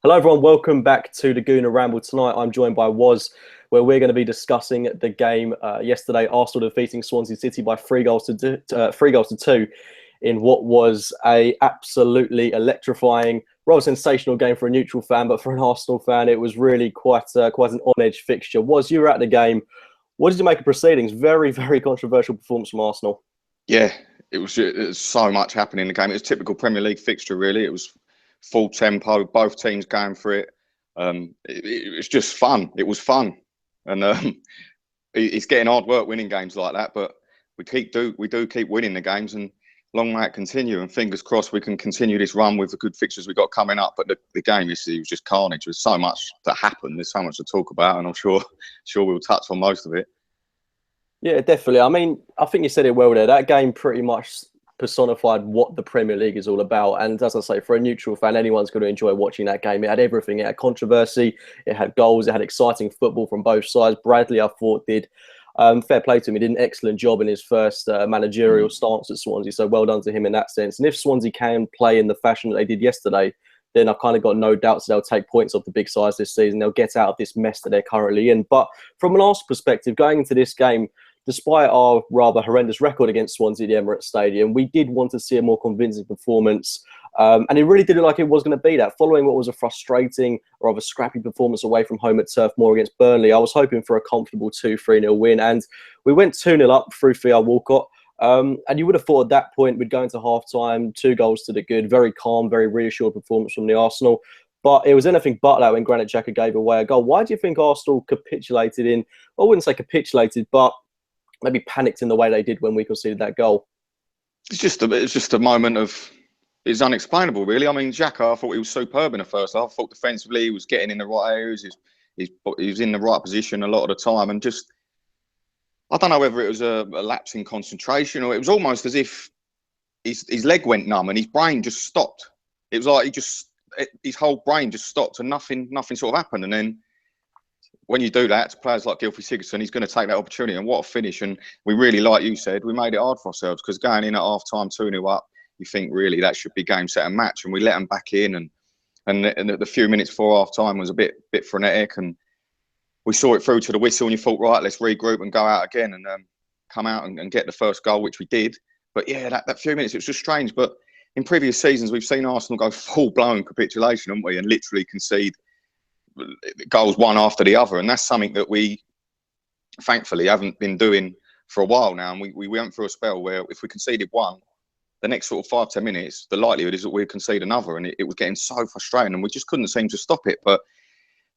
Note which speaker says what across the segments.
Speaker 1: Hello, everyone. Welcome back to the Gooner Ramble. Tonight, I'm joined by Woz, where we're going to be discussing the game yesterday. Arsenal defeating Swansea City by 3 goals to 2 in what was a absolutely electrifying, rather sensational game for a neutral fan, but for an Arsenal fan, it was really quite an on-edge fixture. Woz, you were at the game. What did you make of proceedings? Very, very controversial performance from Arsenal.
Speaker 2: Yeah, it was so much happening in the game. It was a typical Premier League fixture, really. It was full tempo, both teams going for it. It was just fun. It was fun, and it's getting hard work winning games like that. But we do keep winning the games, and long may it continue. And fingers crossed we can continue this run with the good fixtures we got coming up. But the game yesterday was just carnage. There's so much that happened. There's so much to talk about, and I'm sure we'll touch on most of it.
Speaker 1: Yeah, definitely. I mean, I think you said it well there. That game pretty much personified what the Premier League is all about. And as I say, for a neutral fan, anyone's going to enjoy watching that game. It had everything. It had controversy. It had goals. It had exciting football from both sides. Bradley, I thought, did fair play to him. He did an excellent job in his first managerial stance at Swansea. So well done to him in that sense. And if Swansea can play in the fashion that they did yesterday, then I've kind of got no doubts they'll take points off the big sides this season. They'll get out of this mess that they're currently in. But from an Arsenal perspective, going into this game, despite our rather horrendous record against Swansea at the Emirates Stadium, we did want to see a more convincing performance. And it really did look like it was going to be that. Following what was a frustrating or of a scrappy performance away from home at Turf Moor against Burnley, I was hoping for a comfortable 2-3-0 win. And we went 2-0 up through Theo Walcott. And you would have thought at that point we'd go into half-time, 2 goals to the good, very calm, very reassured performance from the Arsenal. But it was anything but that when Granit Xhaka gave away a goal. Why do you think Arsenal capitulated in, I wouldn't say capitulated, but maybe panicked in the way they did when we conceded that goal?
Speaker 2: It's just a moment of, it's unexplainable, really. I mean, Xhaka, I thought he was superb in the first half. I thought defensively he was getting in the right areas. He was in the right position a lot of the time. And just, I don't know whether it was a lapse in concentration or it was almost as if his leg went numb and his brain just stopped. It was like his whole brain just stopped and nothing sort of happened. And then when you do that to players like Gylfi Sigurdsson, he's going to take that opportunity. And what a finish. And we really, like you said, we made it hard for ourselves because going in at half-time 2-0 up, you think really that should be game, set and match. And we let them back in. And the few minutes before half-time was a bit frenetic. And we saw it through to the whistle and you thought, right, let's regroup and go out again and come out and get the first goal, which we did. But yeah, that few minutes, it was just strange. But in previous seasons, we've seen Arsenal go full-blown capitulation, haven't we? And literally concede goals one after the other, and that's something that we thankfully haven't been doing for a while now. And we went through a spell where if we conceded one, the next sort of 5-10 minutes, the likelihood is that we'd concede another, and it was getting so frustrating, and we just couldn't seem to stop it. But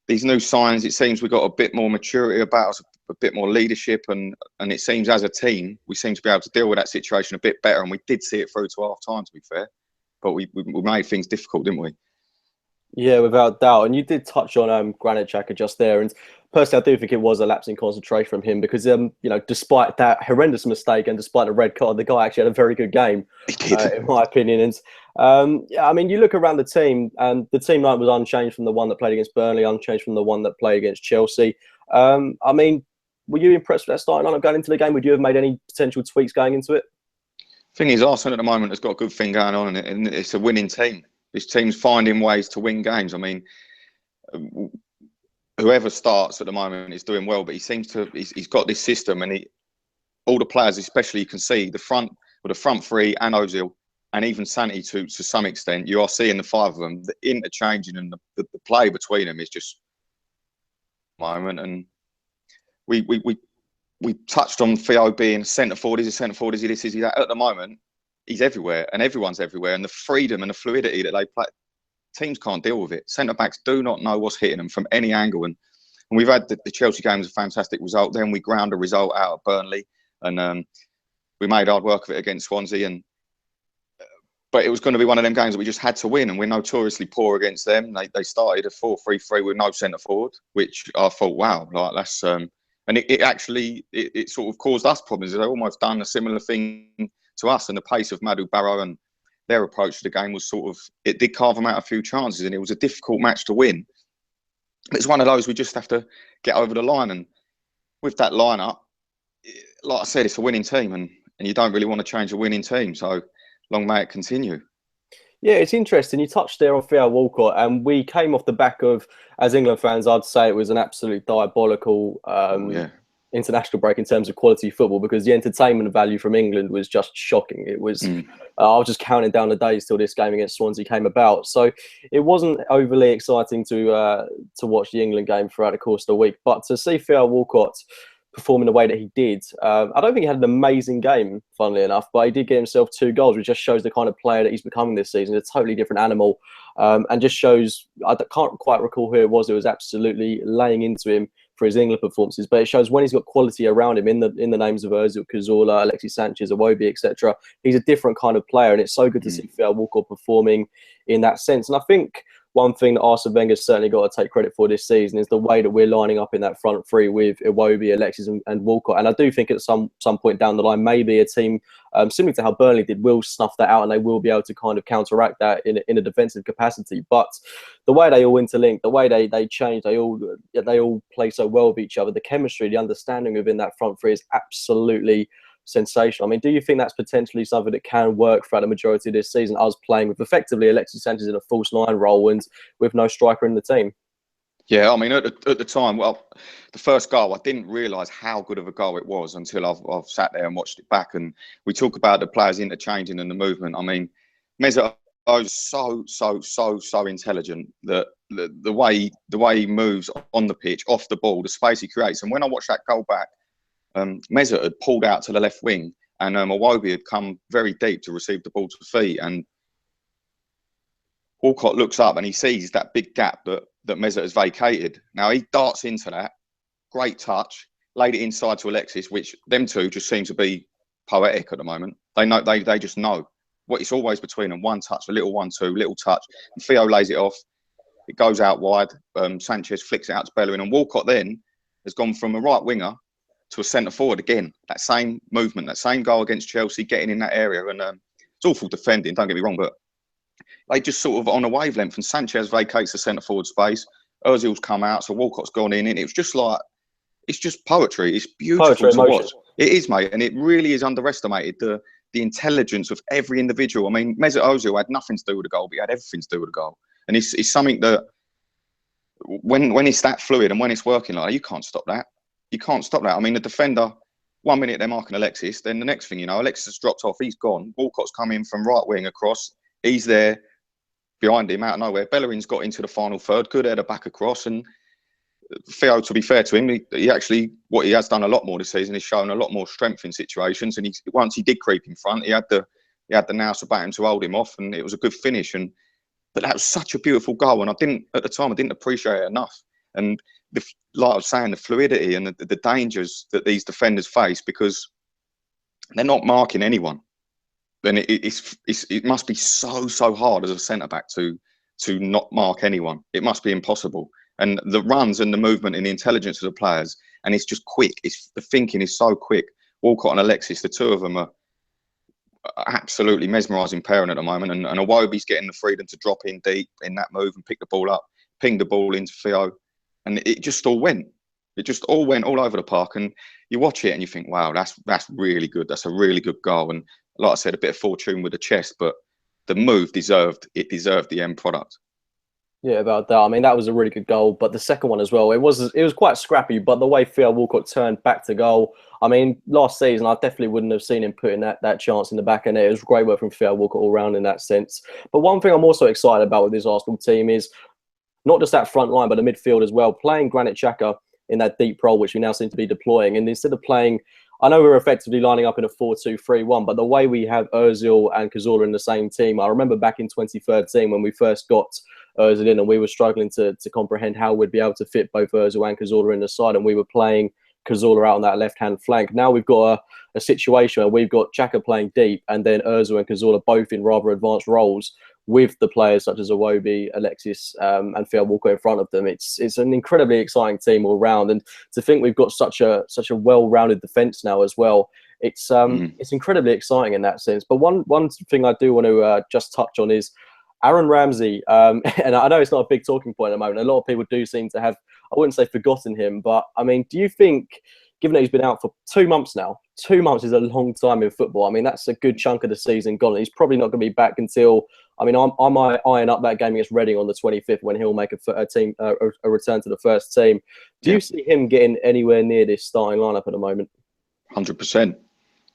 Speaker 2: these new signs, it seems we've got a bit more maturity about us, a bit more leadership, and it seems as a team we seem to be able to deal with that situation a bit better. And we did see it through to half time, to be fair, but we made things difficult, didn't we?
Speaker 1: Yeah, without doubt. And you did touch on Granit Xhaka just there. And personally, I do think it was a lapse in concentration from him because, despite that horrendous mistake and despite the red card, the guy actually had a very good game, in my opinion. And I mean, you look around the team and the team night was unchanged from the one that played against Burnley, unchanged from the one that played against Chelsea. I mean, were you impressed with that starting lineup going into the game? Would you have made any potential tweaks going into it?
Speaker 2: Thing is, Arsenal at the moment has got a good thing going on, and it's a winning team. This team's finding ways to win games. I mean, whoever starts at the moment is doing well, but he's got this system, and all the players, especially you can see the front three and Ozil and even Santi to some extent, you are seeing the 5 of them, the interchanging and the play between them is just moment. And we touched on Theo being centre forward. Is he centre forward? Is he this? Is he that? At the moment, he's everywhere and everyone's everywhere. And the freedom and the fluidity that they play, teams can't deal with it. Centre-backs do not know what's hitting them from any angle. And we've had the Chelsea game was a fantastic result. Then we ground a result out of Burnley. And we made hard work of it against Swansea. But it was going to be one of them games that we just had to win. And we're notoriously poor against them. They started a 4-3-3 with no centre-forward, which I thought, wow, like that's... and it actually sort of caused us problems. They've almost done a similar thing to us, and the pace of Madou Barrow and their approach to the game was sort of, it did carve them out a few chances, and it was a difficult match to win. It's one of those we just have to get over the line, and with that lineup, like I said, it's a winning team, and you don't really want to change a winning team. So long may it continue.
Speaker 1: Yeah, it's interesting. You touched there on Theo Walcott, and we came off the back of, as England fans, I'd say it was an absolute diabolical
Speaker 2: Oh yeah.
Speaker 1: international break in terms of quality football, because the entertainment value from England was just shocking. It was,
Speaker 2: Mm.
Speaker 1: I was just counting down the days till this game against Swansea came about. So it wasn't overly exciting to watch the England game throughout the course of the week, but to see Theo Walcott performing the way that he did, I don't think he had an amazing game, funnily enough, but he did get himself 2 goals, which just shows the kind of player that he's becoming this season. A totally different animal, and just shows, I can't quite recall who it was absolutely laying into him for his England performances, but it shows when he's got quality around him in the names of Ozil, Cazorla, Alexis Sanchez, Iwobi, etc. He's a different kind of player, and it's so good to see Theo Walcott performing in that sense. And I think one thing that Arsene Wenger's certainly got to take credit for this season is the way that we're lining up in that front three with Iwobi, Alexis, and Walcott. And I do think at some point down the line, maybe a team similar to how Burnley did will snuff that out, and they will be able to kind of counteract that in a defensive capacity. But the way they all interlink, the way they change, they all play so well with each other. The chemistry, the understanding within that front three is absolutely sensational. I mean, do you think that's potentially something that can work throughout the majority of this season? Us playing with effectively Alexis Sanchez in a false 9 role and with no striker in the team.
Speaker 2: Yeah, I mean, at the time, well, the first goal, I didn't realise how good of a goal it was until I've sat there and watched it back. And we talk about the players interchanging and the movement. I mean, Mesut is so intelligent that the way he moves on the pitch, off the ball, the space he creates. And when I watched that goal back, Mesut had pulled out to the left wing, and Iwobi had come very deep to receive the ball to feet. And Walcott looks up and he sees that big gap that Mesut has vacated. Now he darts into that, great touch, laid it inside to Alexis, which them two just seem to be poetic at the moment. They know, they just know what it's always between them. One touch, a little 1-2, little touch, and Theo lays it off. It goes out wide. Sanchez flicks it out to Bellerin, and Walcott then has gone from a right winger to a centre forward again. That same movement, that same goal against Chelsea, getting in that area, and it's awful defending. Don't get me wrong, but they just sort of on a wavelength. And Sanchez vacates the centre forward space. Ozil's come out, so Walcott's gone in. And it was just like, it's just poetry. It's beautiful to watch. It is, mate, and it really is underestimated the intelligence of every individual. I mean, Mesut Ozil had nothing to do with the goal, but he had everything to do with the goal. And it's something that when it's that fluid and when it's working like that, you can't stop that. You can't stop that. I mean, the defender, 1 minute they're marking Alexis, then the next thing you know, Alexis has dropped off, he's gone. Walcott's come in from right wing across, he's there behind him out of nowhere. Bellerin's got into the final third, good header back across, and Theo, to be fair to him, he actually, what he has done a lot more this season is shown a lot more strength in situations. And once he did creep in front, he had the nous about him to hold him off, and it was a good finish. But that was such a beautiful goal, and at the time I didn't appreciate it enough. And like I was saying, the fluidity and the dangers that these defenders face, because they're not marking anyone. Then it must be so hard as a centre back to not mark anyone. It must be impossible. And the runs and the movement and the intelligence of the players, and it's just quick. The thinking is so quick. Walcott and Alexis, the two of them are absolutely mesmerising pairing at the moment. And Iwobi's getting the freedom to drop in deep in that move and pick the ball up, ping the ball into Theo, and it just all went. It just all went all over the park. And you watch it and you think, wow, that's really good. That's a really good goal. And like I said, a bit of fortune with the chest, but the move deserved the end product.
Speaker 1: Yeah, about that. I mean, that was a really good goal, but the second one as well, it was quite scrappy, but the way Theo Walcott turned back to goal, I mean, last season, I definitely wouldn't have seen him putting that chance in the back end. It was great work from Theo Walcott all round in that sense. But one thing I'm also excited about with this Arsenal team is not just that front line, but the midfield as well, playing Granit Xhaka in that deep role, which we now seem to be deploying. And instead of playing, I know we're effectively lining up in a 4-2-3-1, but the way we have Ozil and Cazorla in the same team, I remember back in 2013 when we first got Ozil in and we were struggling to comprehend how we'd be able to fit both Ozil and Cazorla in the side, and we were playing Cazorla out on that left-hand flank. Now we've got a situation where we've got Xhaka playing deep and then Ozil and Cazorla both in rather advanced roles with the players such as Iwobi, Alexis, and Theo Walcott in front of them. It's an incredibly exciting team all round, and to think we've got such a well-rounded defence now as well. It's incredibly exciting in that sense. But one thing I do want to just touch on is Aaron Ramsey, and I know it's not a big talking point at the moment. A lot of people do seem to have, I wouldn't say forgotten him, but I mean, do you think, given that he's been out for 2 months now, 2 months is a long time in football. I mean, that's a good chunk of the season gone. He's probably not going to be back until, I mean, I might iron up that game against Reading on the 25th when he'll make a return to the first team. Do you see him getting anywhere near this starting lineup at the moment?
Speaker 2: 100%.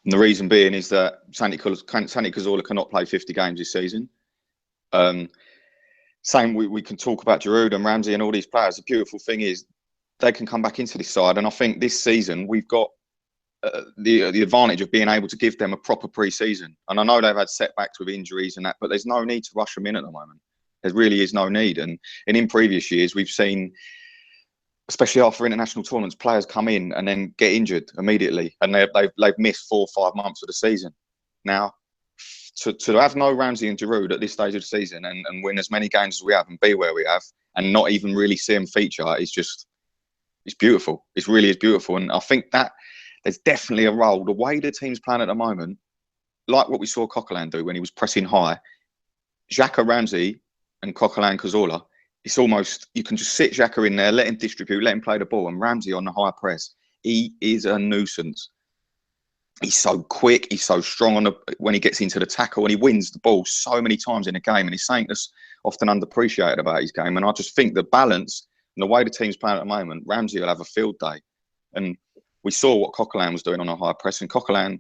Speaker 2: And the reason being is that Santi Cazorla cannot play 50 games this season. Same, we can talk about Giroud and Ramsey and all these players. The beautiful thing is they can come back into this side. And I think this season we've got the advantage of being able to give them a proper pre-season. And I know they've had setbacks with injuries and that, but there's no need to rush them in at the moment. There really is no need. And in previous years, we've seen, especially after international tournaments, players come in and then get injured immediately. And they've missed 4 or 5 months of the season. Now, to have no Ramsey and Giroud at this stage of the season and win as many games as we have and be where we have and not even really see them feature is just, it's beautiful. It really is beautiful. And I think that there's definitely a role. The way the team's playing at the moment, like what we saw Coquelin do when he was pressing high, Xhaka, Ramsey and Coquelin, Cazorla, it's almost, you can just sit Xhaka in there, let him distribute, let him play the ball, and Ramsey on the high press. He is a nuisance. He's so quick. He's so strong when he gets into the tackle, and he wins the ball so many times in a game. And it's something that's often underappreciated about his game. And I just think the balance and the way the team's playing at the moment, Ramsey will have a field day. And we saw what Coquelin was doing on a high press. And Coquelin,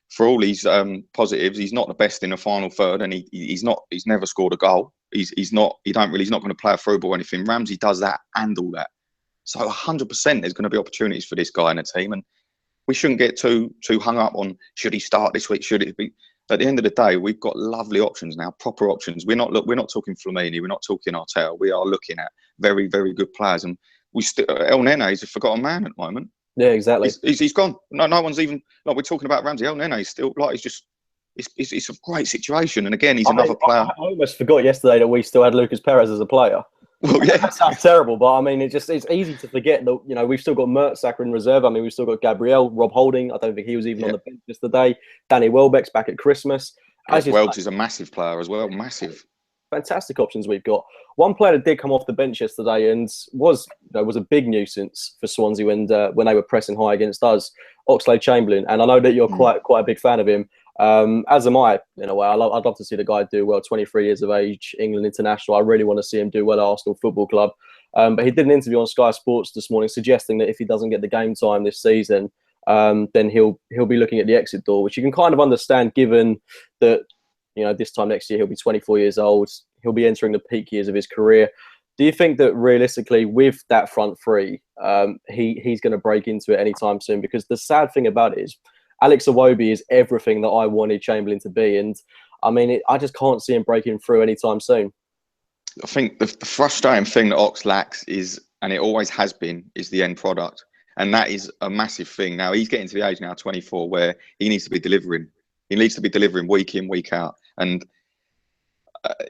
Speaker 2: for all his positives, he's not the best in the final third, and he's never scored a goal. He's not going to play a through ball or anything. Ramsey does that and all that. So 100% there's going to be opportunities for this guy in the team. And we shouldn't get too hung up on, should he start this week? Should it be? At the end of the day, we've got lovely options now, proper options. We're not talking Flamini, we're not talking Artel. We are looking at very, very good players. And El Nene is a forgotten man at the moment.
Speaker 1: Yeah, exactly.
Speaker 2: He's gone. No one's even, like, we're talking about Ramsey. El Nene is still, like, it's a great situation. And again, he's another player.
Speaker 1: I almost forgot yesterday that we still had Lucas Perez as a player.
Speaker 2: Well, yeah.
Speaker 1: That sounds terrible, but I mean, it's easy to forget that, you know, we've still got Mertesacker in reserve. I mean, we've still got Gabriel, Rob Holding. I don't think he was even on the bench yesterday. Danny Welbeck's back at Christmas.
Speaker 2: Welbs is a massive player as well, massive.
Speaker 1: Fantastic options we've got. One player that did come off the bench yesterday and was a big nuisance for Swansea when they were pressing high against us, Oxlade-Chamberlain. And I know that you're quite a big fan of him. As am I, in a way. I'd love to see the guy do well. 23 years of age, England international. I really want to see him do well at Arsenal Football Club. But he did an interview on Sky Sports this morning suggesting that if he doesn't get the game time this season, then he'll be looking at the exit door, which you can kind of understand given that, you know, this time next year he'll be 24 years old. He'll be entering the peak years of his career. Do you think that realistically, with that front three, he's going to break into it anytime soon? Because the sad thing about it is, Alex Iwobi is everything that I wanted Chamberlain to be, and I mean, I just can't see him breaking through anytime soon.
Speaker 2: I think the frustrating thing that Ox lacks is, and it always has been, is the end product, and that is a massive thing. Now he's getting to the age now, 24, where he needs to be delivering. He needs to be delivering week in, week out, and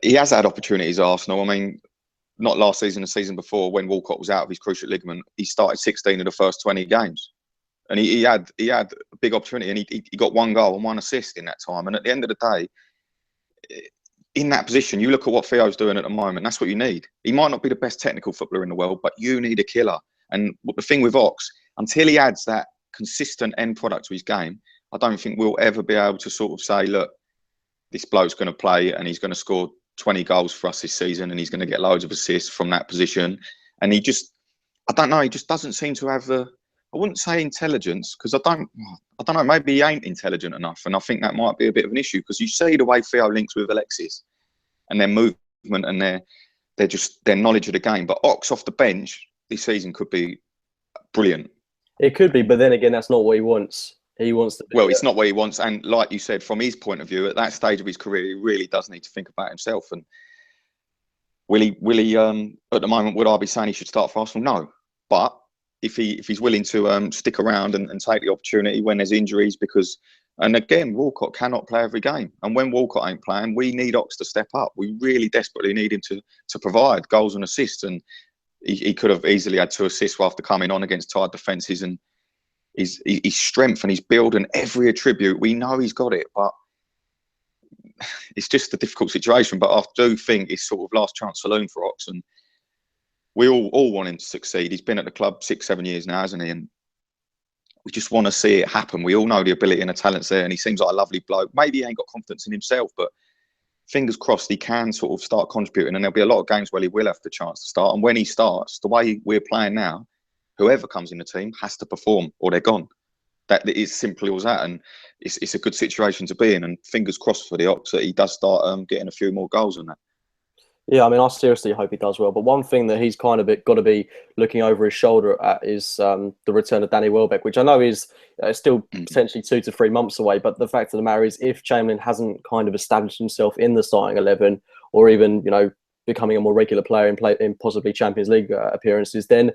Speaker 2: he has had opportunities at Arsenal. I mean, not last season, the season before, when Walcott was out of his cruciate ligament, he started 16 of the first 20 games. And he had a big opportunity, and he got 1 goal and 1 assist in that time. And at the end of the day, in that position, you look at what Theo's doing at the moment, that's what you need. He might not be the best technical footballer in the world, but you need a killer. And the thing with Ox, until he adds that consistent end product to his game, I don't think we'll ever be able to sort of say, look, this bloke's going to play and he's going to score 20 goals for us this season and he's going to get loads of assists from that position. And he just doesn't seem to have the, I wouldn't say intelligence, because I don't know, maybe he ain't intelligent enough. And I think that might be a bit of an issue, because you see the way Theo links with Alexis and their movement and their knowledge of the game. But Ox off the bench this season could be brilliant. It
Speaker 1: could be, but then again, that's not what he wants. He wants to be,
Speaker 2: well, it's not what he wants. And like you said, from his point of view, at that stage of his career, he really does need to think about himself. And will he at the moment, would I be saying he should start for Arsenal? No. But if he's willing to stick around and take the opportunity when there's injuries, because, and again, Walcott cannot play every game. And when Walcott ain't playing, we need Ox to step up. We really desperately need him to provide goals and assists. And he could have easily had 2 assists after coming on against tired defences. And his strength and his build and every attribute, we know he's got it. But it's just a difficult situation. But I do think it's sort of last chance saloon for Ox. And we all want him to succeed. He's been at the club 6-7 years now, hasn't he? And we just want to see it happen. We all know the ability and the talent's there, and he seems like a lovely bloke. Maybe he ain't got confidence in himself, but fingers crossed he can sort of start contributing, and there'll be a lot of games where he will have the chance to start. And when he starts, the way we're playing now, whoever comes in the team has to perform or they're gone. That is simple as that, and it's a good situation to be in. And fingers crossed for the Ox that he does start getting a few more goals on that.
Speaker 1: Yeah, I mean, I seriously hope he does well. But one thing that he's kind of got to be looking over his shoulder at is the return of Danny Welbeck, which I know is still potentially 2 to 3 months away. But the fact of the matter is, if Chamberlain hasn't kind of established himself in the starting 11, or even becoming a more regular player in possibly Champions League appearances, then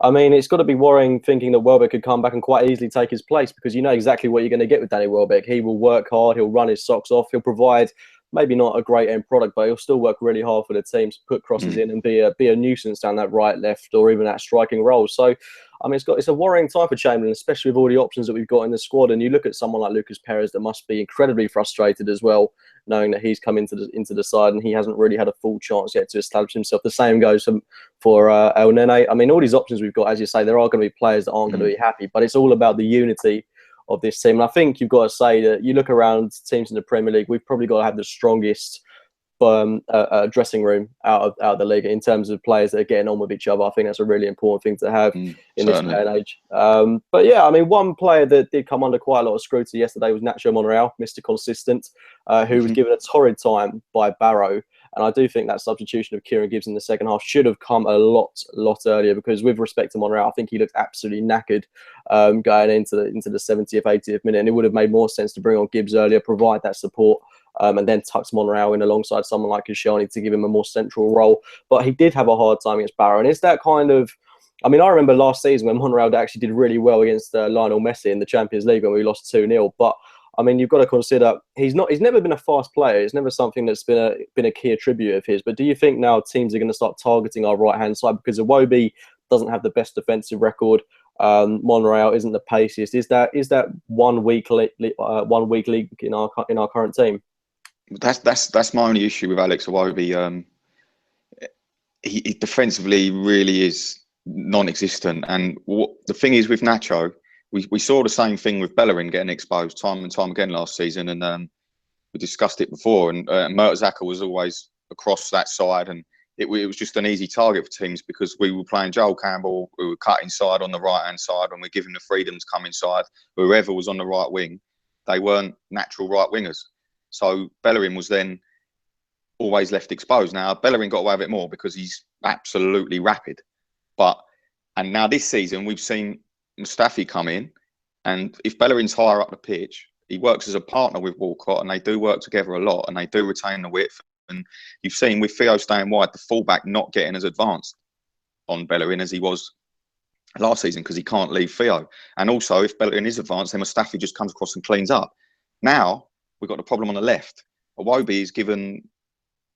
Speaker 1: I mean, it's got to be worrying thinking that Welbeck could come back and quite easily take his place, because you know exactly what you're going to get with Danny Welbeck. He will work hard. He'll run his socks off. He'll provide maybe not a great end product, but he'll still work really hard for the team to put crosses in and be a nuisance down that right, left, or even that striking role. So, I mean, it's a worrying time for Chamberlain, especially with all the options that we've got in the squad. And you look at someone like Lucas Perez that must be incredibly frustrated as well, knowing that he's come into the side and he hasn't really had a full chance yet to establish himself. The same goes for El Nene. I mean, all these options we've got, as you say, there are going to be players that aren't going to be happy, but it's all about the unity of this team. And I think you've got to say that you look around teams in the Premier League, we've probably got to have the strongest dressing room out of the league in terms of players that are getting on with each other. I think that's a really important thing to have in
Speaker 2: certainly.
Speaker 1: this day and age. But yeah, I mean, one player that did come under quite a lot of scrutiny yesterday was Nacho Monreal, Mr. Consistent, who was given a torrid time by Barrow. And I do think that substitution of Kieran Gibbs in the second half should have come a lot earlier, because with respect to Monreal, I think he looked absolutely knackered going into the 70th, 80th minute. And it would have made more sense to bring on Gibbs earlier, provide that support, and then tucks Monreal in alongside someone like Koscielny to give him a more central role. But he did have a hard time against Barrow. And it's that kind of... I mean, I remember last season when Monreal actually did really well against Lionel Messi in the Champions League when we lost 2-0. But I mean, you've got to consider he's never been a fast player. It's never something that's been a key attribute of his. But do you think now teams are going to start targeting our right-hand side because Iwobi doesn't have the best defensive record? Monreal isn't the paciest. Is that one weak link in our current team?
Speaker 2: That's my only issue with Alex Iwobi. He defensively really is non-existent. And the thing is with Nacho, we saw the same thing with Bellerin getting exposed time and time again last season, and we discussed it before. And Mertesacker was always across that side, and it was just an easy target for teams because we were playing Joel Campbell, we were cut inside on the right-hand side, and we're giving the freedom to come inside. Whoever was on the right wing, they weren't natural right wingers. So Bellerin was then always left exposed. Now, Bellerin got away with it more because he's absolutely rapid. And now this season, we've seen Mustafi come in, and if Bellerin's higher up the pitch, he works as a partner with Walcott, and they do work together a lot, and they do retain the width. And you've seen with Theo staying wide, the fullback not getting as advanced on Bellerin as he was last season because he can't leave Theo. And also, if Bellerin is advanced, then Mustafi just comes across and cleans up. Now, we've got the problem on the left. Iwobi is given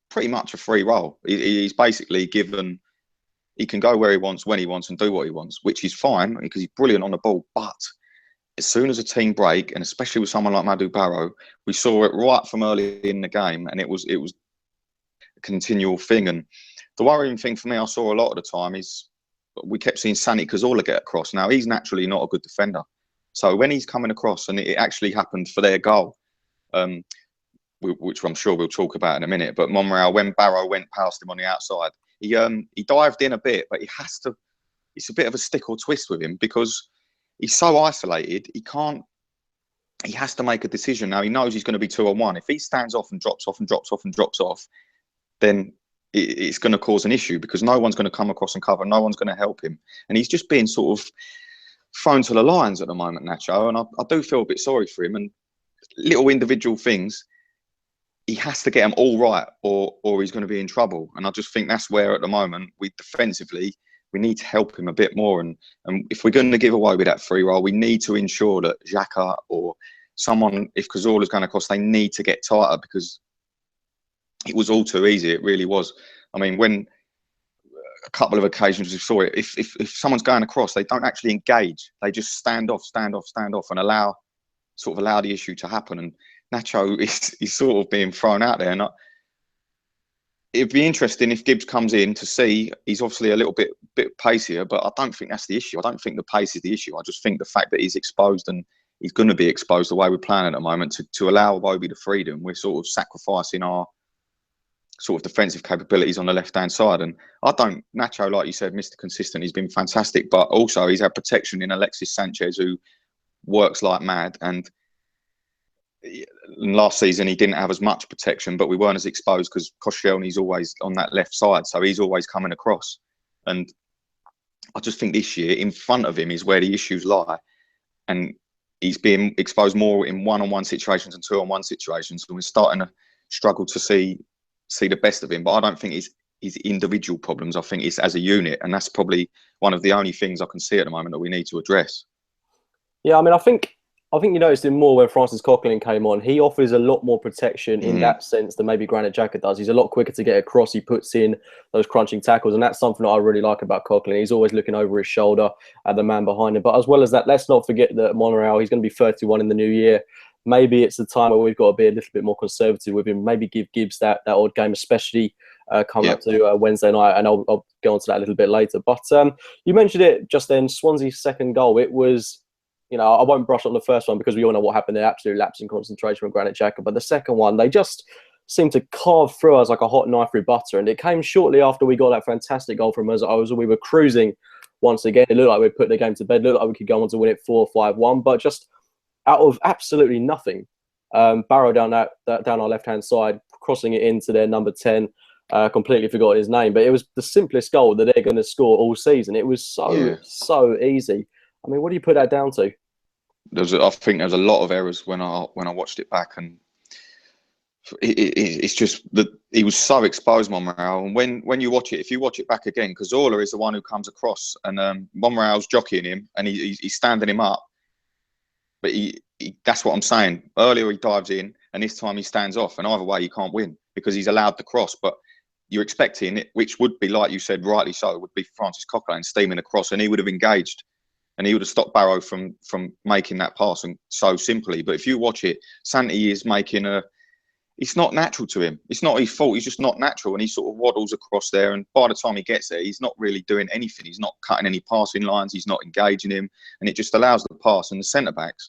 Speaker 2: pretty much a free role. He's basically given... He can go where he wants, when he wants, and do what he wants, which is fine because he's brilliant on the ball. But as soon as a team break, and especially with someone like Madou Barrow, we saw it right from early in the game, and it was a continual thing. And the worrying thing for me, I saw a lot of the time, is we kept seeing Sani Cazorla get across. Now, he's naturally not a good defender. So when he's coming across, and it actually happened for their goal, which I'm sure we'll talk about in a minute, but Monreal, when Barrow went past him on the outside, he dived in a bit, but he has to. It's a bit of a stick or twist with him because he's so isolated. He has to make a decision. Now he knows he's going to be 2-on-1. If he stands off and drops off and drops off and drops off, then it's going to cause an issue because no one's going to come across and cover. No one's going to help him, and he's just being sort of thrown to the lions at the moment, Nacho. And I do feel a bit sorry for him. And little individual things, he has to get them all right, or he's going to be in trouble. And I just think that's where, at the moment, defensively, we need to help him a bit more. And if we're going to give away with that free role, we need to ensure that Xhaka or someone, if Cazorla's going across, they need to get tighter because it was all too easy. It really was. I mean, when a couple of occasions we saw it, if someone's going across, they don't actually engage. They just stand off, and allow the issue to happen. And Nacho is sort of being thrown out there. And it'd be interesting if Gibbs comes in to see. He's obviously a little bit pacier, but I don't think that's the issue. I don't think the pace is the issue. I just think the fact that he's exposed, and he's going to be exposed the way we're playing at the moment, to allow Iwobi the freedom. We're sort of sacrificing our sort of defensive capabilities on the left-hand side. And I don't, Nacho, like you said, Mr. Consistent, he's been fantastic, but also he's had protection in Alexis Sanchez, who works like mad. And last season he didn't have as much protection, but we weren't as exposed because Koscielny's always on that left side, so he's always coming across. And I just think this year in front of him is where the issues lie, and he's being exposed more in one-on-one situations and two-on-one situations, and we're starting to struggle to see the best of him. But I don't think it's his individual problems. I think it's as a unit, and that's probably one of the only things I can see at the moment that we need to address.
Speaker 1: Yeah, I mean, I think you noticed him more when Francis Coquelin came on. He offers a lot more protection in that sense than maybe Granit Xhaka does. He's a lot quicker to get across. He puts in those crunching tackles, and that's something that I really like about Coquelin. He's always looking over his shoulder at the man behind him. But as well as that, let's not forget that Monreal, he's going to be 31 in the new year. Maybe it's the time where we've got to be a little bit more conservative with him. Maybe give Gibbs that odd game, especially coming up to Wednesday night, and I'll go on to that a little bit later. But you mentioned it just then, Swansea's second goal. It was, I won't brush on the first one because we all know what happened there. Absolute lapse in concentration from Granit Xhaka. But the second one, they just seemed to carve through us like a hot knife through butter. And it came shortly after we got that fantastic goal from us. We were cruising once again. It looked like we'd put the game to bed. It looked like we could go on to win it 4-5-1. But just out of absolutely nothing, Barrow down our left-hand side, crossing it into their number 10. Completely forgot his name. But it was the simplest goal that they're going to score all season. It was so easy. I mean, what do you put that down to?
Speaker 2: I think there's a lot of errors when I watched it back, and it's just that he was so exposed, Monreal. And when you watch it, if you watch it back again, Cazorla is the one who comes across, and Monreal's jockeying him, and he's standing him up. But that's what I'm saying. Earlier he dives in, and this time he stands off, and either way you can't win because he's allowed the cross. But you're expecting it, which would be, like you said, rightly so, would be Francis Coquelin steaming across, and he would have engaged. And he would have stopped Barrow from making that pass, and so simply. But if you watch it, Santi is making it's not natural to him. It's not his fault. He's just not natural. And he sort of waddles across there. And by the time he gets there, he's not really doing anything. He's not cutting any passing lines. He's not engaging him. And it just allows the pass. And the centre-backs,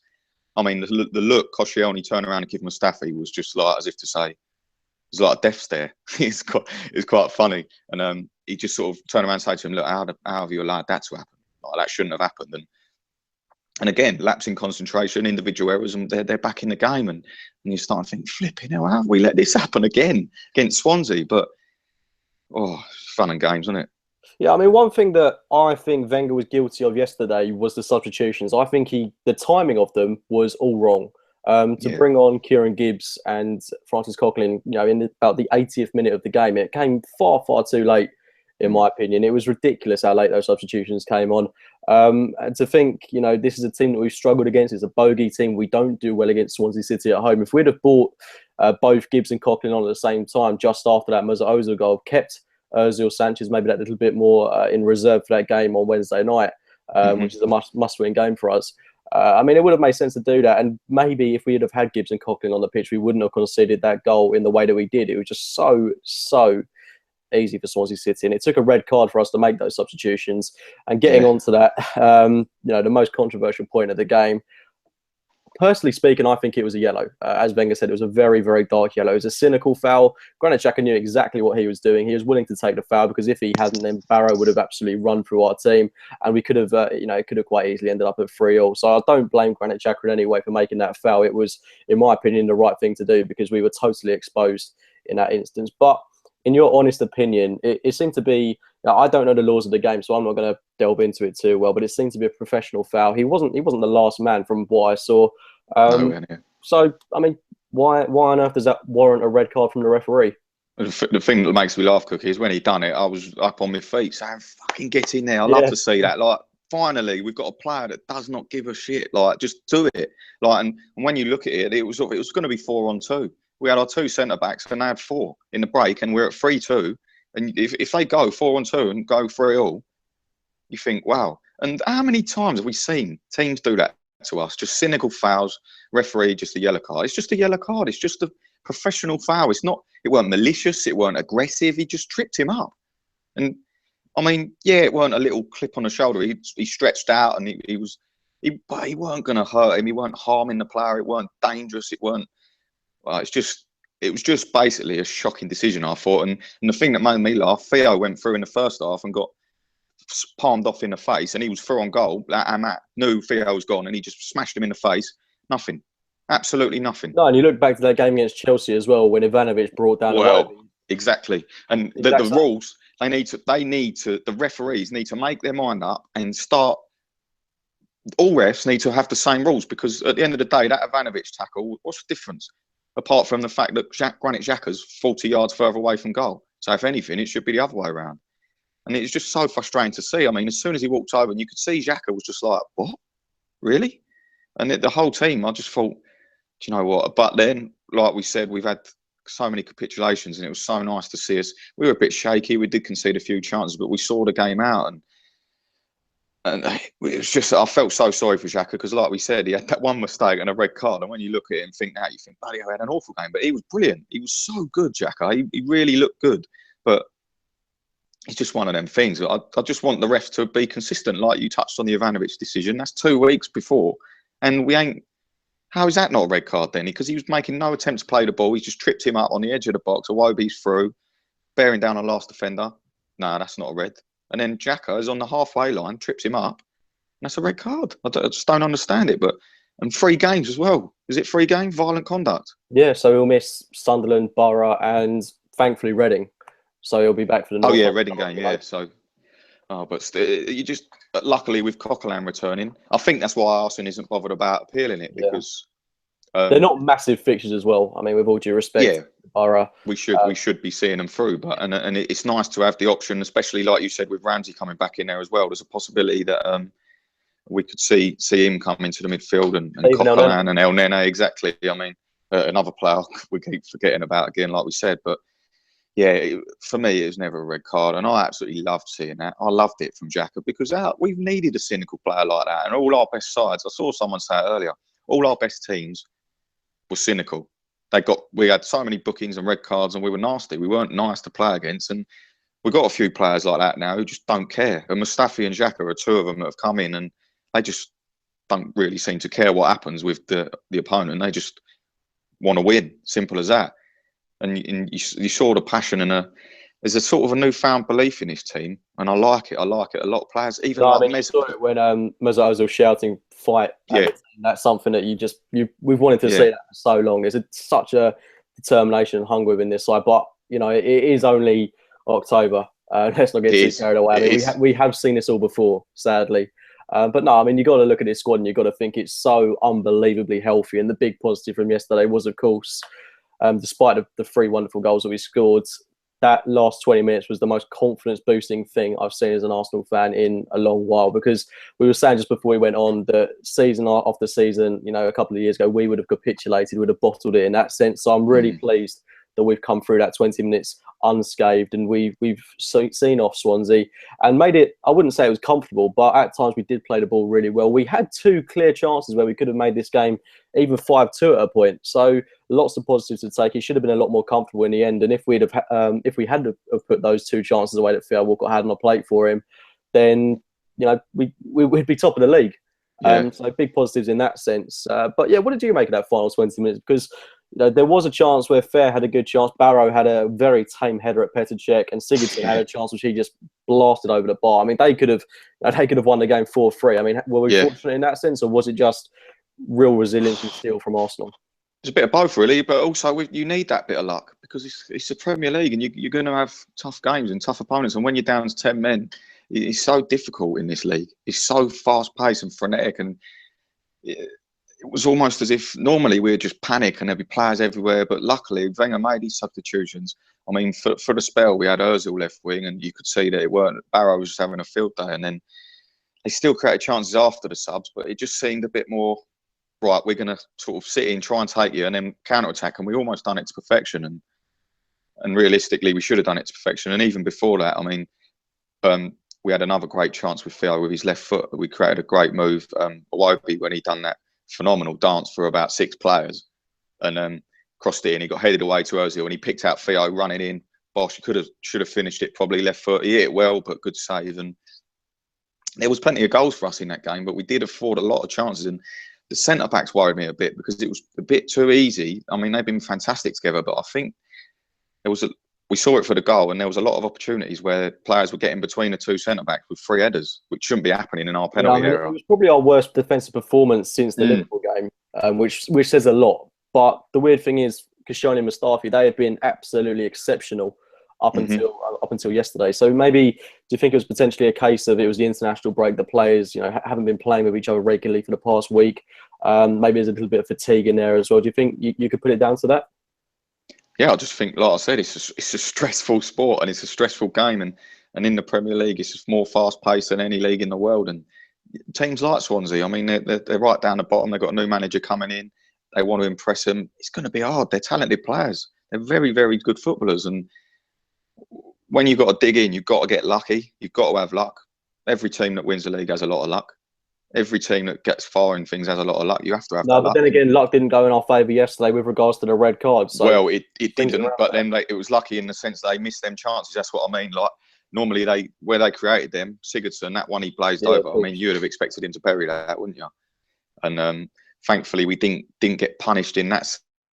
Speaker 2: I mean, the look, Koscielny turned around and gave Mustafi was just like, as if to say, it was like a death stare. It's quite funny. And he just sort of turned around and said to him, look, how have you allowed that to happen? Like, that shouldn't have happened. And again, lapse in concentration, individual errors, and they're back in the game. And you start to think, flipping hell, how have we let this happen again against Swansea? But, fun and games, isn't it?
Speaker 1: Yeah, I mean, one thing that I think Wenger was guilty of yesterday was the substitutions. I think the timing of them was all wrong. Bring on Kieran Gibbs and Francis Coquelin, in about the 80th minute of the game, it came far, far too late. In my opinion, it was ridiculous how late those substitutions came on. And to think, this is a team that we've struggled against. It's a bogey team. We don't do well against Swansea City at home. If we'd have brought both Gibbs and Coquelin on at the same time, just after that Ozil goal, kept Ozil Sanchez maybe that little bit more in reserve for that game on Wednesday night, which is a must-win game for us. I mean, it would have made sense to do that. And maybe if we had have had Gibbs and Coquelin on the pitch, we wouldn't have conceded that goal in the way that we did. It was just so easy for Swansea City, and it took a red card for us to make those substitutions. And getting onto that, the most controversial point of the game, personally speaking, I think it was a yellow. As Wenger said, it was a very, very dark yellow. It was a cynical foul. Granit Xhaka knew exactly what he was doing. He was willing to take the foul because if he hadn't, then Barrow would have absolutely run through our team, and we could have, it could have quite easily ended up at 3-3. So I don't blame Granit Xhaka in any way for making that foul. It was, in my opinion, the right thing to do because we were totally exposed in that instance. But in your honest opinion, it seemed to be, I don't know the laws of the game, so I'm not going to delve into it too well, but it seemed to be a professional foul. He wasn't the last man from what I saw. So, I mean, why on earth does that warrant a red card from the referee?
Speaker 2: The thing that makes me laugh, Cookie, is when he done it, I was up on my feet saying, fucking get in there. I love to see that. Like, finally, we've got a player that does not give a shit. Like, just do it. Like, and when you look at it, it was going to be 4-on-2. We had our two centre-backs and they had 4 in the break, and we're at 3-2. And if they go 4-on-2 and go 3-3, you think, wow. And how many times have we seen teams do that to us? Just cynical fouls, referee, just a yellow card. It's just a yellow card. It's just a professional foul. It weren't malicious. It weren't aggressive. He just tripped him up. And, I mean, it weren't a little clip on the shoulder. He stretched out and he weren't going to hurt him. He weren't harming the player. It weren't dangerous. It weren't. Well, it's just it was just basically a shocking decision, I thought. And the thing that made me laugh, Theo went through in the first half and got palmed off in the face, and he was through on goal. And Matt knew Theo was gone, and he just smashed him in the face. Nothing, absolutely nothing.
Speaker 1: No, and you look back to that game against Chelsea as well, when Ivanovic brought down.
Speaker 2: Well, exactly. And the rules, they need to. The referees need to make their mind up and start. All refs need to have the same rules, because at the end of the day, that Ivanovic tackle, what's the difference? Apart from the fact that Granit Xhaka's 40 yards further away from goal. So if anything, it should be the other way around. And it's just so frustrating to see. I mean, as soon as he walked over, and you could see Xhaka was just like, what? Really? And the whole team, I just thought, do you know what? But then, like we said, we've had so many capitulations, and it was so nice to see us. We were a bit shaky. We did concede a few chances, but we saw the game out. And it was just, I felt so sorry for Xhaka, because like we said, he had that one mistake and a red card. And when you look at it and think that, you think, bloody hell, he had an awful game. But he was brilliant. He was so good, Xhaka. He really looked good. But it's just one of them things. I just want the refs to be consistent, like you touched on the Ivanovic decision. That's 2 weeks before. And we ain't, how is that not a red card then? Because he was making no attempt to play the ball. He just tripped him up on the edge of the box. Iwobi's through, bearing down a last defender. No, that's not a red. And then Xhaka is on the halfway line, trips him up. And that's a red card. I just don't understand it. And 3 games as well. Is it 3 games? Violent conduct.
Speaker 1: Yeah, so he'll miss Sunderland, Borough, and thankfully Reading. So he'll be back for the.
Speaker 2: Oh yeah, Reading game. Yeah. So, you just, luckily with Coquelin returning, I think that's why Arsenal isn't bothered about appealing it, because
Speaker 1: they're not massive fixtures as well. I mean, with all due respect,
Speaker 2: yeah,
Speaker 1: Borough,
Speaker 2: we should be seeing them through. But and it's nice to have the option, especially like you said with Ramsey coming back in there as well. There's a possibility that we could see him come into the midfield and Coquelin and El Nene. Exactly. I mean, another player we keep forgetting about again, like we said. But yeah, for me, it was never a red card, and I absolutely loved seeing that. I loved it from Xhaka, because we've needed a cynical player like that, and all our best sides. I saw someone say it earlier. All our best teams were cynical. We had so many bookings and red cards, and we were nasty. We weren't nice to play against, and we've got a few players like that now who just don't care. And Mustafi and Xhaka are 2 of them that have come in, and they just don't really seem to care what happens with the opponent. They just want to win. Simple as that. And you saw the passion, and there's a sort of a newfound belief in this team, and I like it. A lot of players, even
Speaker 1: you saw it when Mesut Ozil shouting "fight."
Speaker 2: Yeah,
Speaker 1: that's something that we've wanted to see that for so long. There's such a determination and hunger within this side, but it is only October. Let's not get too carried away. I mean, we have seen this all before, sadly. But no, I mean, you got to look at this squad and you've got to think it's so unbelievably healthy. And the big positive from yesterday was, of course, despite the 3 wonderful goals that we scored, that last 20 minutes was the most confidence-boosting thing I've seen as an Arsenal fan in a long while. Because we were saying just before we went on that season after season, a couple of years ago, we would have capitulated, would have bottled it in that sense. So I'm really pleased that we've come through that 20 minutes unscathed, and we've seen off Swansea and made it, I wouldn't say it was comfortable, but at times we did play the ball really well. We had 2 clear chances where we could have made this game even 5-2 at a point. So lots of positives to take. It should have been a lot more comfortable in the end. And if we had put those 2 chances away that Theo Walcott had on a plate for him, then we'd be top of the league. So big positives in that sense. But yeah, what did you make of that final 20 minutes? Because there was a chance where Fair had a good chance. Barrow had a very tame header at Petr Cech, and Sigurdsson had a chance which he just blasted over the bar. I mean, they could have won the game 4-3. I mean, were we fortunate in that sense, or was it just real resilience and steel from Arsenal?
Speaker 2: It's a bit of both, really, but also you need that bit of luck, because it's the Premier League, and you're going to have tough games and tough opponents. And when you're down to 10 men, it's so difficult in this league. It's so fast-paced and frenetic, and it was almost as if normally we'd just panic and there'd be players everywhere. But luckily, Wenger made these substitutions. I mean, for the spell, we had Ozil left wing, and you could see that it weren't. Barrow was just having a field day, and then they still created chances after the subs, but it just seemed a bit more, right, we're going to sort of sit in, try and take you, and then counter-attack, and we almost done it to perfection. And realistically, we should have done it to perfection. And even before that, I mean, we had another great chance with Theo with his left foot. We created a great move. Iwobi, when he done that phenomenal dance for about 6 players, and crossed it in, he got headed away to Ozil, and he picked out Theo running in. Bosh should have finished it probably left foot. He hit it well, but good save. And there was plenty of goals for us in that game, but we did afford a lot of chances. And the centre backs worried me a bit because it was a bit too easy. I mean, they've been fantastic together, but I think we saw it for the goal, and there was a lot of opportunities where players were getting between the two centre backs with free headers, which shouldn't be happening in our penalty area.
Speaker 1: It was probably our worst defensive performance since the Liverpool game, which says a lot. But the weird thing is, Koscielny and Mustafi, they have been absolutely exceptional up until yesterday. So maybe, do you think it was potentially a case of it was the international break, the players haven't been playing with each other regularly for the past week? Maybe there's a little bit of fatigue in there as well. Do you think you could put it down to that?
Speaker 2: Yeah, I just think, like I said, it's a stressful sport and it's a stressful game, and in the Premier League, it's just more fast paced than any league in the world. And teams like Swansea, I mean, they're right down the bottom. They've got a new manager coming in. They want to impress them. It's going to be hard. They're talented players. They're very, very good footballers. And when you've got to dig in, you've got to get lucky. You've got to have luck. Every team that wins the league has a lot of luck. Every team that gets far in things has a lot of luck. You have to have
Speaker 1: but then again, luck didn't go in our favour yesterday with regards to the red card. So
Speaker 2: well, it didn't, but then it was lucky in the sense they missed them chances. That's what I mean. Like, normally where they created them, Sigurdsson, that one he blazed over. I mean, you would have expected him to bury that, wouldn't you? And thankfully, we didn't get punished in that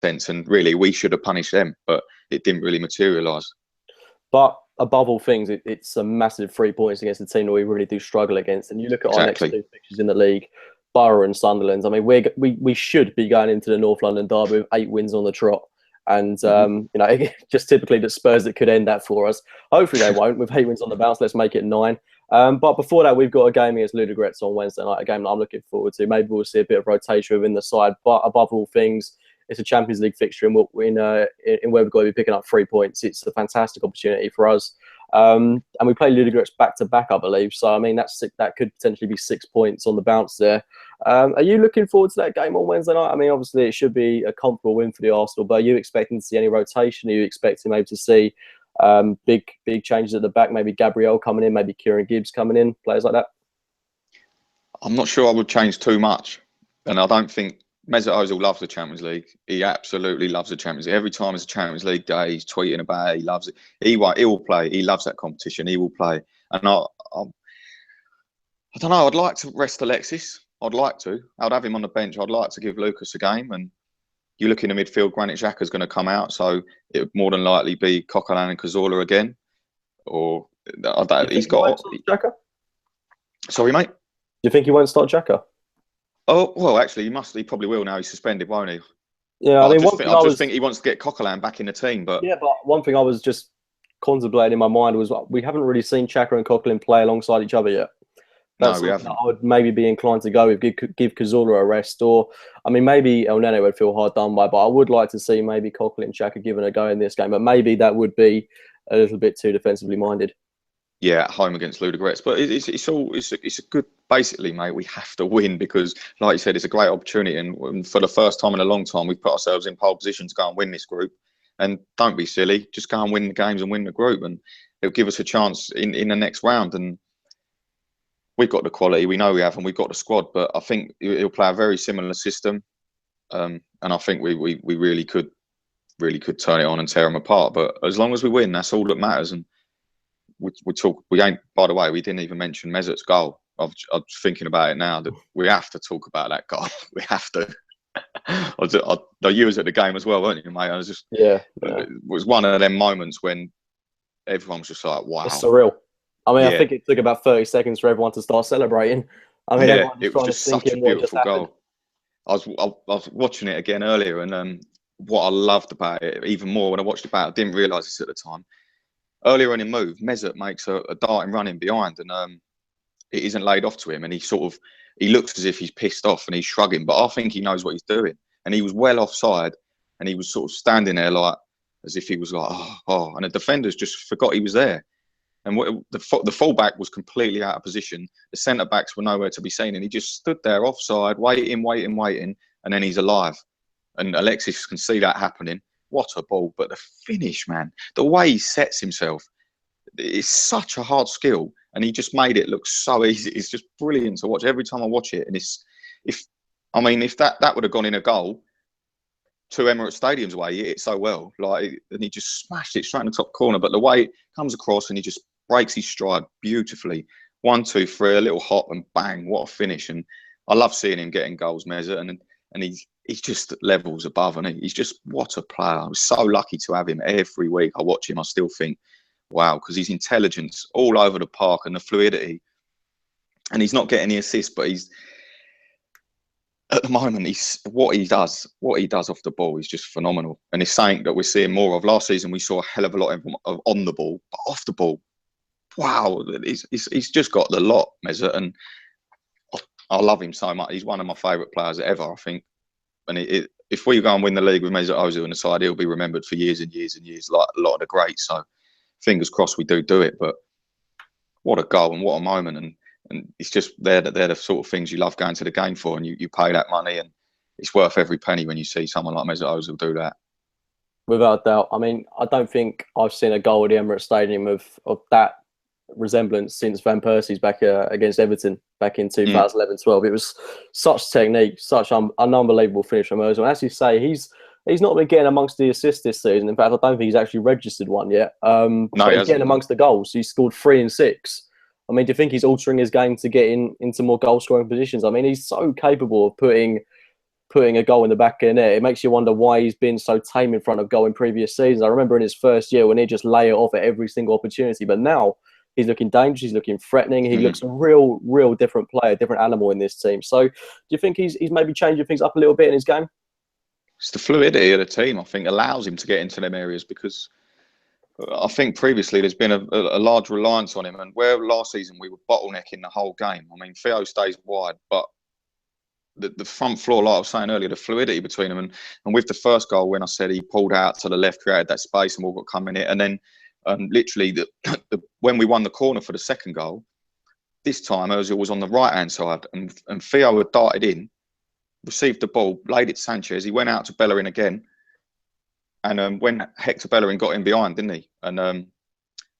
Speaker 2: sense. And really, we should have punished them, but it didn't really materialise.
Speaker 1: But above all things, it's a massive 3 points against a team that we really do struggle against. And you look at our next two fixtures in the league, Borough and Sunderland. I mean, we should be going into the North London derby with 8 wins on the trot. And, just typically the Spurs that could end that for us. Hopefully they won't. With 8 wins on the bounce, let's make it 9. But before that, we've got a game against Ludogrets on Wednesday night, a game that I'm looking forward to. Maybe we'll see a bit of rotation within the side. But above all things, it's a Champions League fixture in where we've got to be picking up 3 points. It's a fantastic opportunity for us. And we play Ludogrets back-to-back, I believe. So, I mean, that could potentially be 6 points on the bounce there. Are you looking forward to that game on Wednesday night? I mean, obviously, it should be a comfortable win for the Arsenal, but are you expecting to see any rotation? Are you expecting maybe to see big changes at the back? Maybe Gabriel coming in, maybe Kieran Gibbs coming in, players like that?
Speaker 2: I'm not sure I would change too much. And I don't think Mesut Ozil loves the Champions League. He absolutely loves the Champions League. Every time it's a Champions League day, he's tweeting about it. He loves it. He will play. He loves that competition. He will play. And I don't know. I'd like to rest Alexis. I'd like to. I'd have him on the bench. I'd like to give Lucas a game. And you look in the midfield, Granit Xhaka's going to come out. So it would more than likely be Coquelin and Cazorla again. Or he's got...
Speaker 1: Xhaka?
Speaker 2: Sorry, mate?
Speaker 1: Do you think he won't start Xhaka?
Speaker 2: Oh, well, actually, he probably will now. He's suspended, won't he?
Speaker 1: Yeah, I mean,
Speaker 2: I just think he wants to get Coquelin back in the team. But
Speaker 1: one thing I was just contemplating in my mind was we haven't really seen Xhaka and Coquelin play alongside each other yet.
Speaker 2: No, we haven't.
Speaker 1: I would maybe be inclined to go with give Cazorla a rest, or I mean, maybe El Nene would feel hard done by, but I would like to see maybe Coquelin and Xhaka given a go in this game. But maybe that would be a little bit too defensively minded.
Speaker 2: Yeah, at home against Ludogrets, but it's a good. Basically, mate, we have to win because, like you said, it's a great opportunity, and for the first time in a long time, we've put ourselves in pole position to go and win this group. And don't be silly, just go and win the games and win the group, and it'll give us a chance in the next round. And we've got the quality, we know we have, and we've got the squad. But I think he'll play a very similar system, and I think we really could turn it on and tear them apart. But as long as we win, that's all that matters. And we ain't. By the way, we didn't even mention Mesut's goal. I'm thinking about it now that we have to talk about that goal. We have to. You was at the game as well, weren't you, mate? I was just It was one of them moments when everyone was just like, "Wow!" It's
Speaker 1: surreal. I mean, I think it took about 30 seconds for everyone to start celebrating. I mean,
Speaker 2: it was just such a beautiful goal. I was watching it again earlier, and what I loved about it even more when I watched it back, I didn't realise this at the time. Earlier on in move, Mesut makes a darting run in behind, and it isn't laid off to him, and he looks as if he's pissed off and he's shrugging, but I think he knows what he's doing. And he was well offside, and he was sort of standing there like as if he was like, oh, and the defenders just forgot he was there. And the fullback was completely out of position. The centre backs were nowhere to be seen, and he just stood there offside, waiting, and then he's alive. And Alexis can see that happening. What a ball! But the finish, man, the way he sets himself, it's such a hard skill. And he just made it look so easy. It's just brilliant to watch every time I watch it. And if that would have gone in a goal, 2 Emirates Stadiums away, he hit it so well. And he just smashed it straight in the top corner. But the way it comes across and he just breaks his stride beautifully. 1, 2, 3, a little hop and bang, what a finish. And I love seeing him getting goals, Meza, and he's just levels above, and he's just what a player. I was so lucky to have him every week. I watch him, I still think, wow, because his intelligence all over the park and the fluidity, and he's not getting the assists, but he's at the moment what he does off the ball is just phenomenal, and it's something that we're seeing more of. Last season we saw a hell of a lot of on the ball, but off the ball, wow, he's just got the lot, Meza, and I love him so much. He's one of my favourite players ever, I think. And if we go and win the league with Mesut Ozil in the side, he'll be remembered for years and years and years, like a lot of the greats. So fingers crossed we do it. But what a goal and what a moment. And it's just they're the sort of things you love going to the game for, and you pay that money, and it's worth every penny when you see someone like Mesut Ozil do that.
Speaker 1: Without doubt. I mean, I don't think I've seen a goal at the Emirates Stadium of that resemblance since Van Persie's back against Everton back in 2011-12. It was such technique, such an unbelievable finish from Ozil. And as you say, he's not been getting amongst the assists this season. In fact, I don't think he's actually registered one yet.
Speaker 2: No,
Speaker 1: but he's getting amongst the goals. He scored 3 and 6. I mean, do you think he's altering his game to get into more goal-scoring positions? I mean, he's so capable of putting a goal in the back of the net. It makes you wonder why he's been so tame in front of goal in previous seasons. I remember in his first year when he just lay it off at every single opportunity. But now he's looking dangerous. He's looking threatening. He looks a real different player, different animal in this team. So do you think he's maybe changing things up a little bit in his game?
Speaker 2: It's the fluidity of the team, I think, allows him to get into them areas, because I think previously there's been a large reliance on him, and where last season we were bottlenecking the whole game. I mean, Theo stays wide, but the front floor, like I was saying earlier, the fluidity between them, and with the first goal, when I said he pulled out to the left, created that space, and Walcott come in it, and then literally when we won the corner for the second goal, this time Ozil was on the right hand side, and Theo had darted in, received the ball, laid it to Sanchez. He went out to Bellerin again. And when Hector Bellerin got in behind, didn't he? And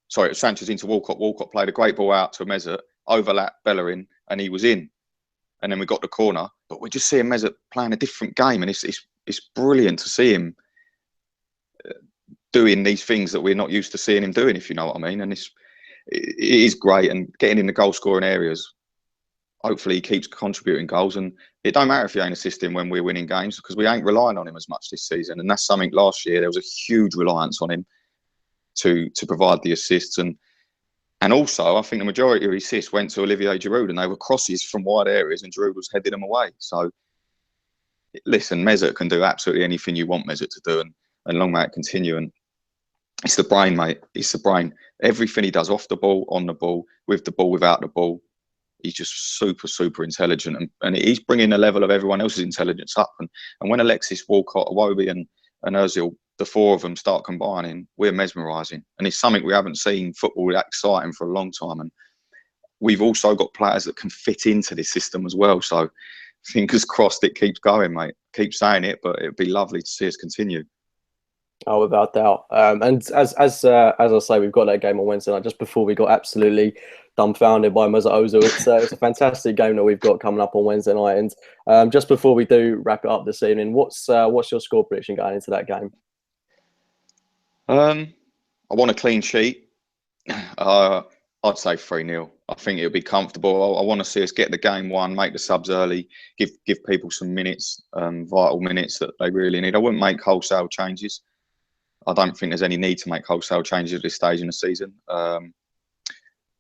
Speaker 2: sorry, Sanchez into Walcott. Walcott played a great ball out to Mesut, overlapped Bellerin, and he was in. And then we got the corner. But we're just seeing Mesut playing a different game, and it's brilliant to see him doing these things that we're not used to seeing him doing, if you know what I mean. And it is great, and getting in the goal scoring areas. Hopefully he keeps contributing goals, and it don't matter if he ain't assisting when we're winning games, because we ain't relying on him as much this season. And that's something last year there was a huge reliance on him to provide the assists, and also I think the majority of his assists went to Olivier Giroud, and they were crosses from wide areas, and Giroud was heading them away. So listen, Mesut can do absolutely anything you want Mesut to do, and long may it continue. And it's the brain, mate. It's the brain. Everything he does off the ball, on the ball, with the ball, without the ball. He's just super intelligent, and he's bringing the level of everyone else's intelligence up. And when Alexis, Walcott, Iwobi and Ozil, the 4 of them start combining, we're mesmerising. And it's something we haven't seen football that exciting for a long time. And we've also got players that can fit into this system as well. So fingers crossed it keeps going, mate. Keep saying it, but it'd be lovely to see us continue.
Speaker 1: Oh, without doubt. And as I say, we've got that game on Wednesday night. Just before we got absolutely dumbfounded by Mesut Ozil, it's a fantastic game that we've got coming up on Wednesday night. And just before we do wrap it up this evening, what's your score prediction going into that game?
Speaker 2: I want a clean sheet. I'd say 3-0. I think it'll be comfortable. I want to see us get the game won, make the subs early, give people some minutes, vital minutes that they really need. I wouldn't make wholesale changes. I don't think there's any need to make wholesale changes at this stage in the season. I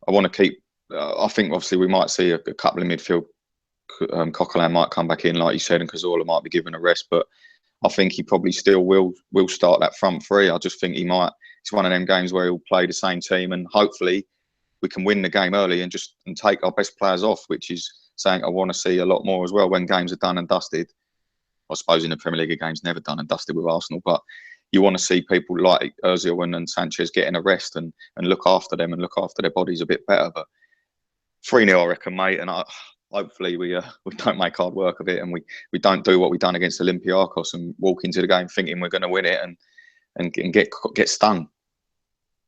Speaker 2: want to keep. I think obviously we might see a couple of midfield. Coquelin might come back in, like you said, and Cazorla might be given a rest. But I think he probably still will start that front 3. I just think he might. It's one of them games where he'll play the same team, and hopefully we can win the game early and take our best players off, which is saying I want to see a lot more as well when games are done and dusted. I suppose in the Premier League, a game's never done and dusted with Arsenal, but you want to see people like Ozil and Sanchez getting a rest and look after them and look after their bodies a bit better. But 3-0, I reckon, mate. And hopefully we don't make hard work of it, and we don't do what we've done against Olympiacos and walk into the game thinking we're going to win it and get stung.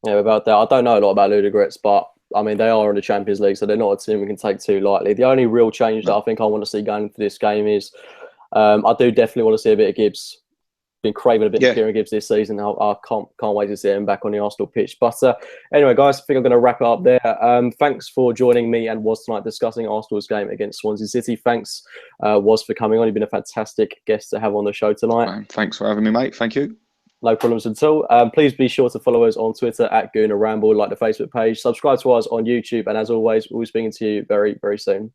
Speaker 1: Yeah, about that. I don't know a lot about Ludogrets, but I mean, they are in the Champions League, so they're not a team we can take too lightly. The only real change that I think I want to see going into this game is I do definitely want to see a bit of Gibbs. been craving a bit of Kieran Gibbs this season. I can't wait to see him back on the Arsenal pitch. But anyway, guys, I think I'm going to wrap it up there. Thanks for joining me and Woz tonight discussing Arsenal's game against Swansea City. Thanks, Woz, for coming on. You've been a fantastic guest to have on the show tonight.
Speaker 2: Thanks for having me, mate. Thank you.
Speaker 1: No problems at all. Please be sure to follow us on Twitter @GoonerRamble, like the Facebook page. Subscribe to us on YouTube. And as always, we'll be speaking to you very, very soon.